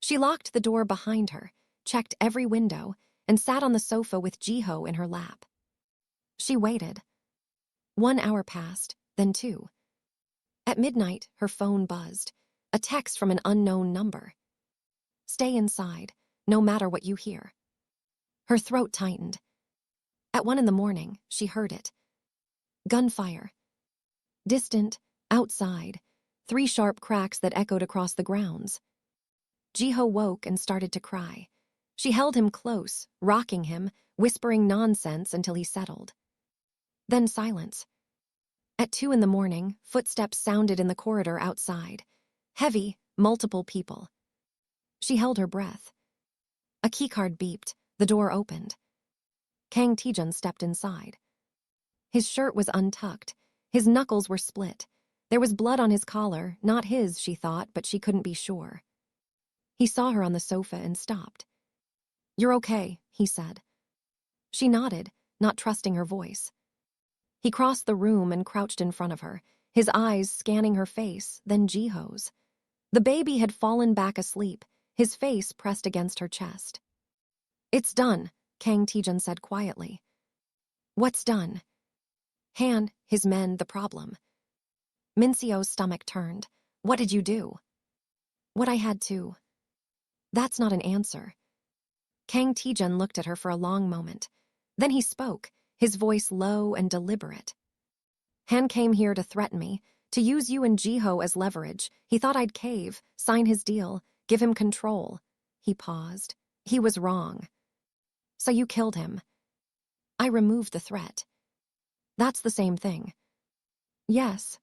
She locked the door behind her, checked every window, and sat on the sofa with Jiho in her lap. She waited. 1 hour passed, then 2. At midnight, her phone buzzed, a text from an unknown number. Stay inside, no matter what you hear. Her throat tightened. At 1 a.m, she heard it. Gunfire. Distant, outside, 3 sharp cracks that echoed across the grounds. Jiho woke and started to cry. She held him close, rocking him, whispering nonsense until he settled. Then silence. At 2 a.m, footsteps sounded in the corridor outside. Heavy, multiple people. She held her breath. A keycard beeped, the door opened. Kang Taejun stepped inside. His shirt was untucked, his knuckles were split. There was blood on his collar, not his, she thought, but she couldn't be sure. He saw her on the sofa and stopped. You're okay, he said. She nodded, not trusting her voice. He crossed the room and crouched in front of her, his eyes scanning her face, then Jiho's. The baby had fallen back asleep, his face pressed against her chest. It's done, Kang Taejun said quietly. What's done? Han, his men, the problem. Minseo's stomach turned. What did you do? What I had to. That's not an answer. Kang Taejun looked at her for a long moment. Then he spoke, his voice low and deliberate. Han came here to threaten me, to use you and Jiho as leverage. He thought I'd cave, sign his deal, give him control. He paused. He was wrong. So you killed him. I removed the threat. That's the same thing. Yes.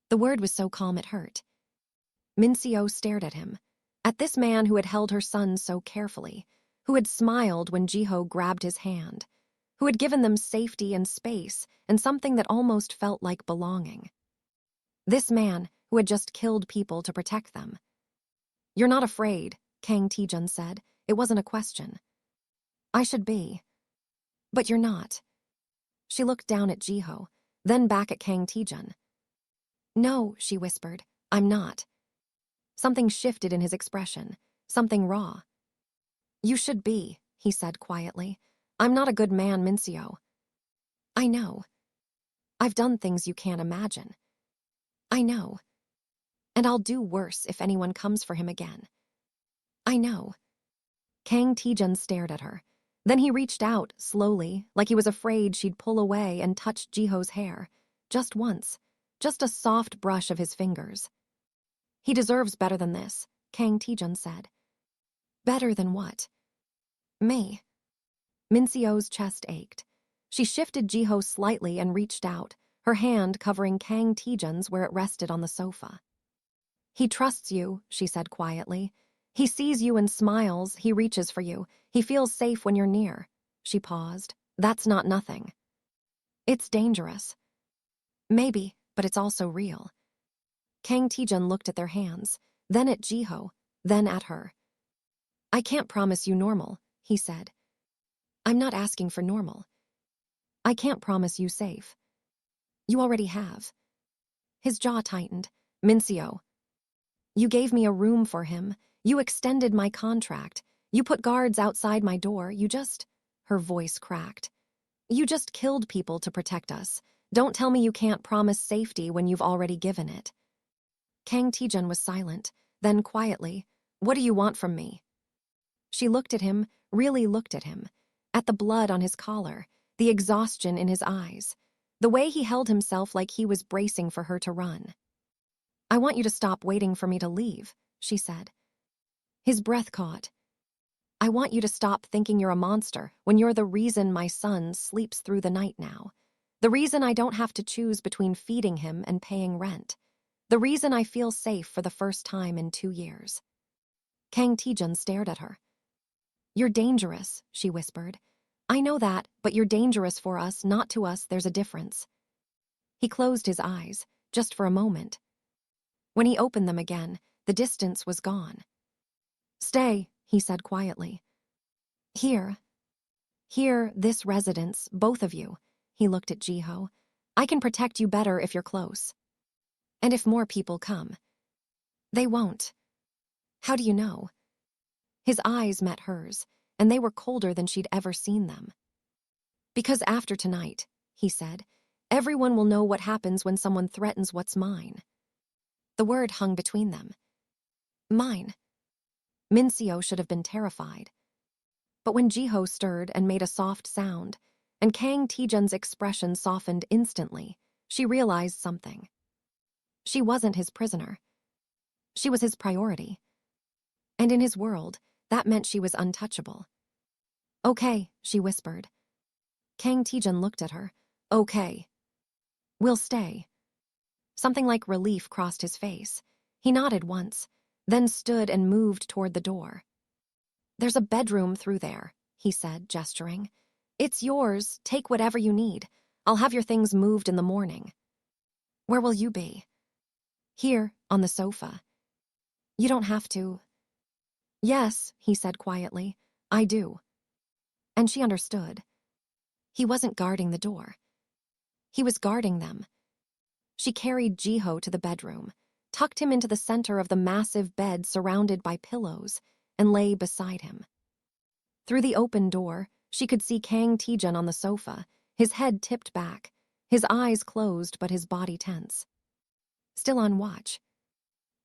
The word was so calm it hurt. Minseo stared at him, at this man who had held her son so carefully, who had smiled when Jiho grabbed his hand, who had given them safety and space and something that almost felt like belonging. This man who had just killed people to protect them. You're not afraid, Kang Taejun said. It wasn't a question. I should be. But you're not. She looked down at Jiho, then back at Kang Taejun. No, she whispered, I'm not. Something shifted in his expression, something raw. You should be, he said quietly. I'm not a good man, Minseo. I know. I've done things you can't imagine. I know. And I'll do worse if anyone comes for him again. I know. Kang Taejun stared at her. Then he reached out, slowly, like he was afraid she'd pull away and touch Jiho's hair. Just once. Just a soft brush of his fingers. He deserves better than this, Kang Taejun said. Better than what? Me. Minseo's chest ached. She shifted Jiho slightly and reached out, her hand covering Kang Taejun's where it rested on the sofa. He trusts you, she said quietly. He sees you and smiles, he reaches for you, he feels safe when you're near. She paused. That's not nothing. It's dangerous. Maybe, but it's also real. Kang Taejun looked at their hands, then at Jiho, then at her. I can't promise you normal, he said. I'm not asking for normal. I can't promise you safe. You already have. His jaw tightened. Minseo. You gave me a room for him. You extended my contract. You put guards outside my door. Her voice cracked. You just killed people to protect us. Don't tell me you can't promise safety when you've already given it. Kang Taejun was silent, then quietly, what do you want from me? She looked at him, really looked at him, at the blood on his collar, the exhaustion in his eyes, the way he held himself like he was bracing for her to run. I want you to stop waiting for me to leave, she said. His breath caught. I want you to stop thinking you're a monster when you're the reason my son sleeps through the night now. The reason I don't have to choose between feeding him and paying rent. The reason I feel safe for the first time in 2 years. Kang Taejun stared at her. You're dangerous, she whispered. I know that, but you're dangerous for us, not to us, there's a difference. He closed his eyes, just for a moment. When he opened them again, the distance was gone. Stay, he said quietly. Here, this residence, both of you. He looked at Jiho. I can protect you better if you're close. And if more people come. They won't. How do you know? His eyes met hers, and they were colder than she'd ever seen them. Because after tonight, he said, everyone will know what happens when someone threatens what's mine. The word hung between them. Mine. Minseo should have been terrified. But when Jiho stirred and made a soft sound, and Kang Taejun's expression softened instantly, she realized something. She wasn't his prisoner. She was his priority. And in his world, that meant she was untouchable. Okay, she whispered. Kang Taejun looked at her. Okay. We'll stay. Something like relief crossed his face. He nodded once, then stood and moved toward the door. There's a bedroom through there, he said, gesturing. It's yours, take whatever you need. I'll have your things moved in the morning. Where will you be? Here, on the sofa. You don't have to. Yes, he said quietly, I do. And she understood. He wasn't guarding the door. He was guarding them. She carried Jiho to the bedroom, tucked him into the center of the massive bed surrounded by pillows, and lay beside him. Through the open door, she could see Kang Taejun on the sofa, his head tipped back, his eyes closed but his body tense. Still on watch.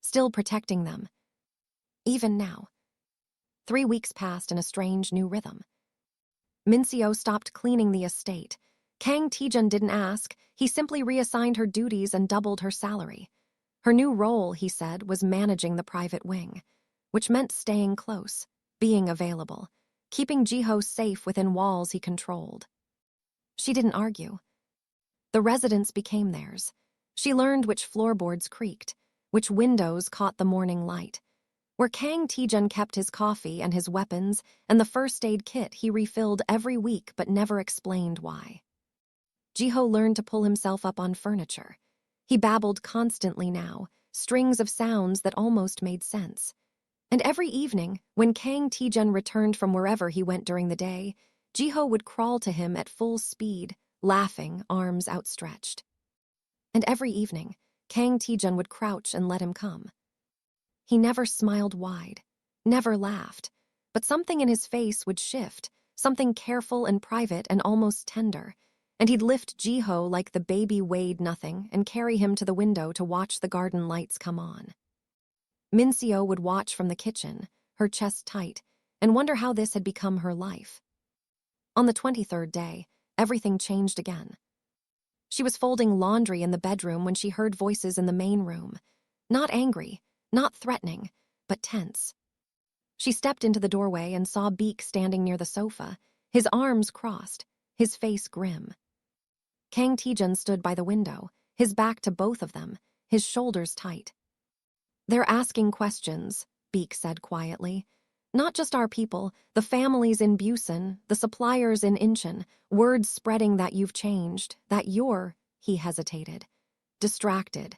Still protecting them. Even now. 3 weeks passed in a strange new rhythm. Minseo stopped cleaning the estate. Kang Taejun didn't ask, he simply reassigned her duties and doubled her salary. Her new role, he said, was managing the private wing, which meant staying close, being available, keeping Jiho safe within walls he controlled. She didn't argue. The residence became theirs. She learned which floorboards creaked, which windows caught the morning light, where Kang Taejun kept his coffee and his weapons and the first aid kit he refilled every week but never explained why. Jiho learned to pull himself up on furniture. He babbled constantly now, strings of sounds that almost made sense. And every evening, when Kang Taejun returned from wherever he went during the day, Jiho would crawl to him at full speed, laughing, arms outstretched. And every evening, Kang Taejun would crouch and let him come. He never smiled wide, never laughed, but something in his face would shift, something careful and private and almost tender, and he'd lift Jiho like the baby weighed nothing and carry him to the window to watch the garden lights come on. Minseo would watch from the kitchen, her chest tight, and wonder how this had become her life. On the 23rd day, everything changed again. She was folding laundry in the bedroom when she heard voices in the main room. Not angry, not threatening, but tense. She stepped into the doorway and saw Beek standing near the sofa, his arms crossed, his face grim. Kang Taejun stood by the window, his back to both of them, his shoulders tight. They're asking questions, Beek said quietly. Not just our people, the families in Busan, the suppliers in Incheon, words spreading that you've changed, that you're, he hesitated, distracted.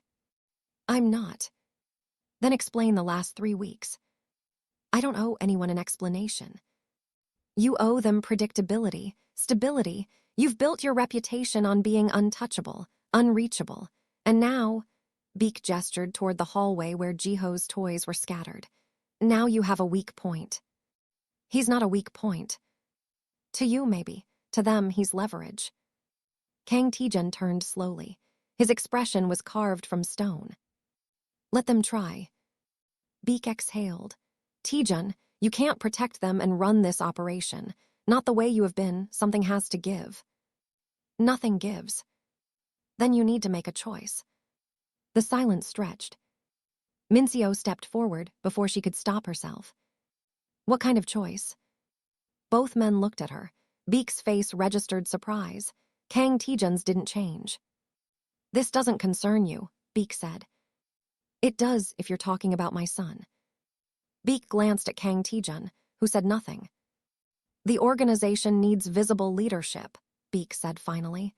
I'm not. Then explain the last 3 weeks. I don't owe anyone an explanation. You owe them predictability, stability. You've built your reputation on being untouchable, unreachable. And now, Beek gestured toward the hallway where Jiho's toys were scattered. Now you have a weak point. He's not a weak point. To you, maybe. To them, he's leverage. Kang Taejun turned slowly. His expression was carved from stone. Let them try. Beek exhaled. Taejun, you can't protect them and run this operation. Not the way you have been. Something has to give. Nothing gives. Then you need to make a choice. The silence stretched. Minseo stepped forward before she could stop herself. What kind of choice? Both men looked at her. Beek's face registered surprise. Kang Taejun's didn't change. This doesn't concern you, Beek said. It does if you're talking about my son. Beek glanced at Kang Taejun, who said nothing. The organization needs visible leadership, Beek said finally.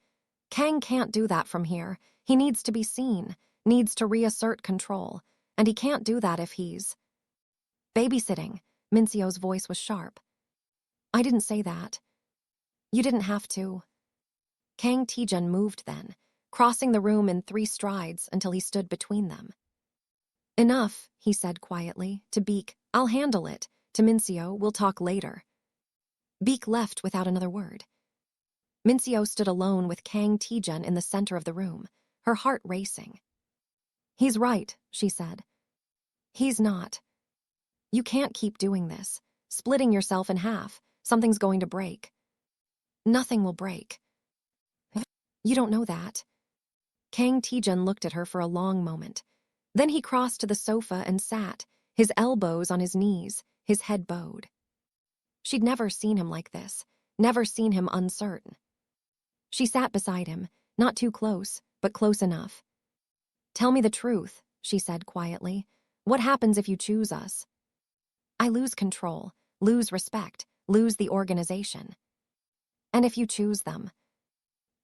Kang can't do that from here. He needs to be seen, needs to reassert control, and he can't do that if he's babysitting. Minseo's voice was sharp. I didn't say that. You didn't have to. Kang Taejun moved then, crossing the room in 3 strides until he stood between them. Enough, he said quietly, to Beek. I'll handle it. To Minseo, we'll talk later. Beek left without another word. Minseo stood alone with Kang Taejun in the center of the room, her heart racing. He's right, she said. He's not. You can't keep doing this, splitting yourself in half. Something's going to break. Nothing will break. You don't know that. Kang Taejun looked at her for a long moment. Then he crossed to the sofa and sat, his elbows on his knees, his head bowed. She'd never seen him like this, never seen him uncertain. She sat beside him, not too close, but close enough. Tell me the truth, she said quietly. What happens if you choose us? I lose control, lose respect, lose the organization. And if you choose them?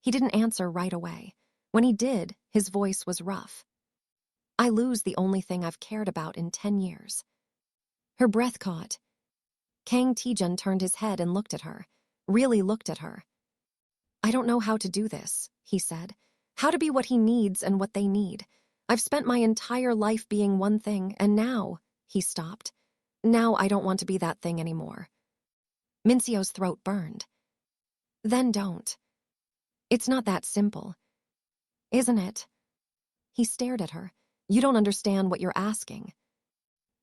He didn't answer right away. When he did, his voice was rough. I lose the only thing I've cared about in 10 years. Her breath caught. Kang Taejun turned his head and looked at her, really looked at her. I don't know how to do this, he said. How to be what he needs and what they need. I've spent my entire life being one thing, and now, he stopped. Now I don't want to be that thing anymore. Minseo's throat burned. Then don't. It's not that simple. Isn't it? He stared at her. You don't understand what you're asking.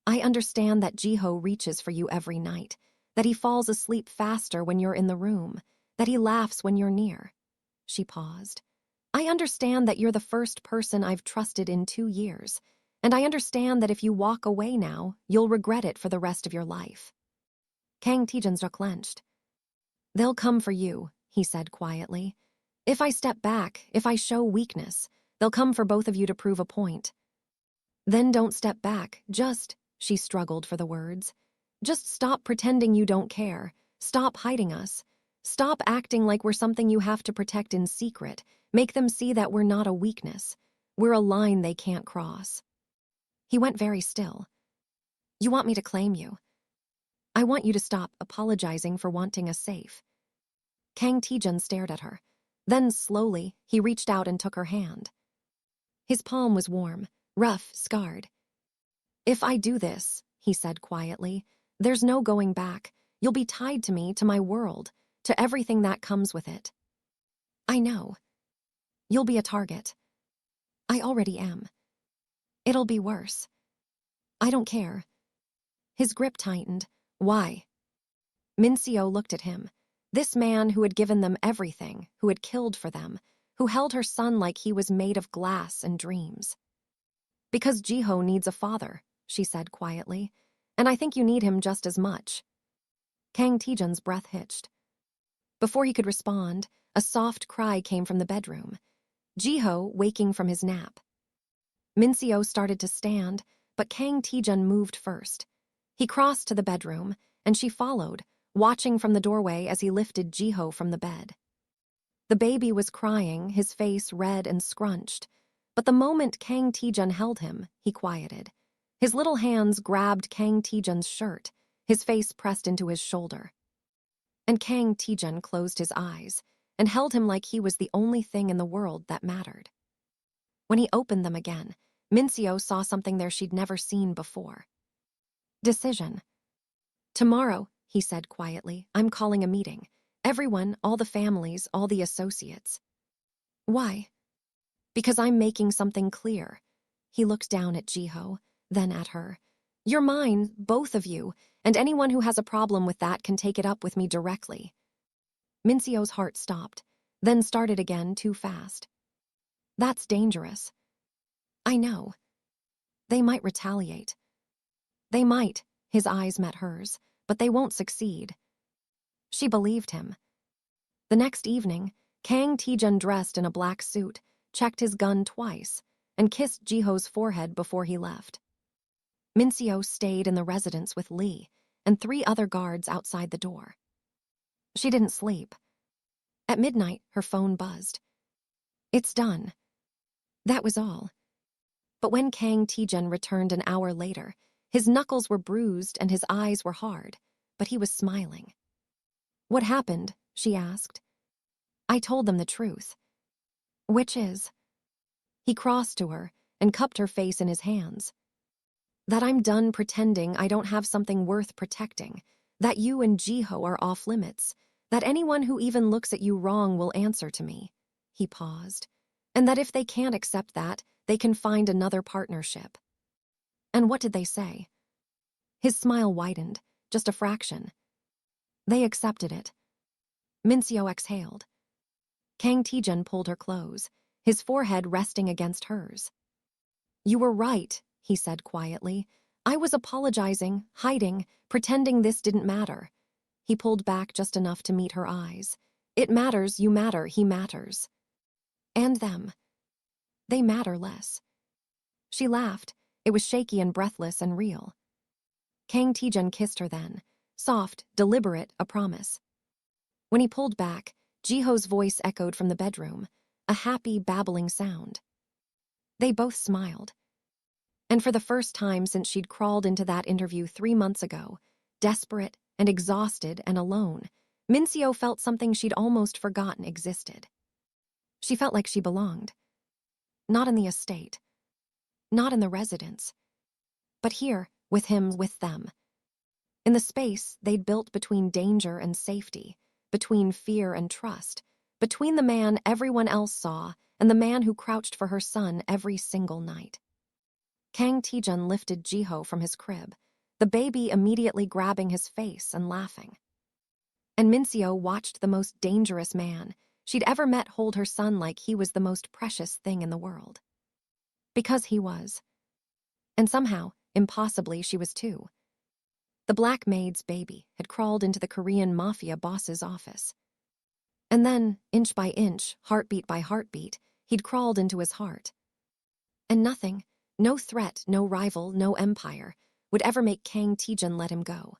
I understand that Jiho reaches for you every night, that he falls asleep faster when you're in the room, that he laughs when you're near. She paused. I understand that you're the first person I've trusted in 2 years, and I understand that if you walk away now, you'll regret it for the rest of your life. Kang Taejun's jaw clenched. They'll come for you, he said quietly. If I step back, if I show weakness, they'll come for both of you to prove a point. Then don't step back, she struggled for the words. Just stop pretending you don't care. Stop hiding us. Stop acting like we're something you have to protect in secret. Make them see that we're not a weakness. We're a line they can't cross. He went very still. You want me to claim you? I want you to stop apologizing for wanting us safe. Kang Taejun stared at her. Then, slowly, he reached out and took her hand. His palm was warm, rough, scarred. If I do this, he said quietly, there's no going back. You'll be tied to me, to my world, to everything that comes with it. I know. You'll be a target. I already am. It'll be worse. I don't care. His grip tightened. Why? Minseo looked at him. This man who had given them everything, who had killed for them, who held her son like he was made of glass and dreams. Because Jiho needs a father, she said quietly, and I think you need him just as much. Kang Taejun's breath hitched. Before he could respond, a soft cry came from the bedroom. Jiho waking from his nap. Minseo started to stand, but Kang Taejun moved first. He crossed to the bedroom, and she followed, watching from the doorway as he lifted Jiho from the bed. The baby was crying, his face red and scrunched, but the moment Kang Taejun held him, he quieted. His little hands grabbed Kang Taejun's shirt, his face pressed into his shoulder. And Kang Taejun closed his eyes and held him like he was the only thing in the world that mattered. When he opened them again, Minseo saw something there she'd never seen before. Decision. "Tomorrow," he said quietly, "I'm calling a meeting. Everyone, all the families, all the associates." "Why?" "Because I'm making something clear." He looked down at Jiho, then at her. "You're mine, both of you, and anyone who has a problem with that can take it up with me directly." Minseo's heart stopped, then started again too fast. "That's dangerous." "I know. They might retaliate." "They might," his eyes met hers, "but they won't succeed." She believed him. The next evening, Kang Taejun dressed in a black suit, checked his gun twice, and kissed Jiho's forehead before he left. Minseo stayed in the residence with Lee and 3 other guards outside the door. She didn't sleep. At midnight, her phone buzzed. "It's done." That was all. But when Kang Taejun returned an hour later, his knuckles were bruised and his eyes were hard, but he was smiling. "What happened?" she asked. "I told them the truth." "Which is?" He crossed to her and cupped her face in his hands. "That I'm done pretending I don't have something worth protecting, that you and Jiho are off limits, that anyone who even looks at you wrong will answer to me." He paused. "And that if they can't accept that, they can find another partnership." "And what did they say?" His smile widened, just a fraction. "They accepted it." Minseo exhaled. Kang Taejun pulled her close, his forehead resting against hers. "You were right," he said quietly. "I was apologizing, hiding, pretending this didn't matter." He pulled back just enough to meet her eyes. "It matters, you matter, he matters." "And them. They matter less." She laughed. It was shaky and breathless and real. Kang Taejun kissed her then, soft, deliberate, a promise. When he pulled back, Jiho's voice echoed from the bedroom, a happy, babbling sound. They both smiled. And for the first time since she'd crawled into that interview 3 months ago, desperate and exhausted and alone, Minseo felt something she'd almost forgotten existed. She felt like she belonged. Not in the estate. Not in the residence. But here, with him, with them. In the space they'd built between danger and safety, between fear and trust, between the man everyone else saw and the man who crouched for her son every single night. Kang Taejun lifted Jiho from his crib, the baby immediately grabbing his face and laughing. And Minseo watched the most dangerous man she'd ever met hold her son like he was the most precious thing in the world. Because he was. And somehow, impossibly, she was too. The black maid's baby had crawled into the Korean Mafia boss's office. And then, inch by inch, heartbeat by heartbeat, he'd crawled into his heart. And nothing, no threat, no rival, no empire, would ever make Kang Taejun let him go.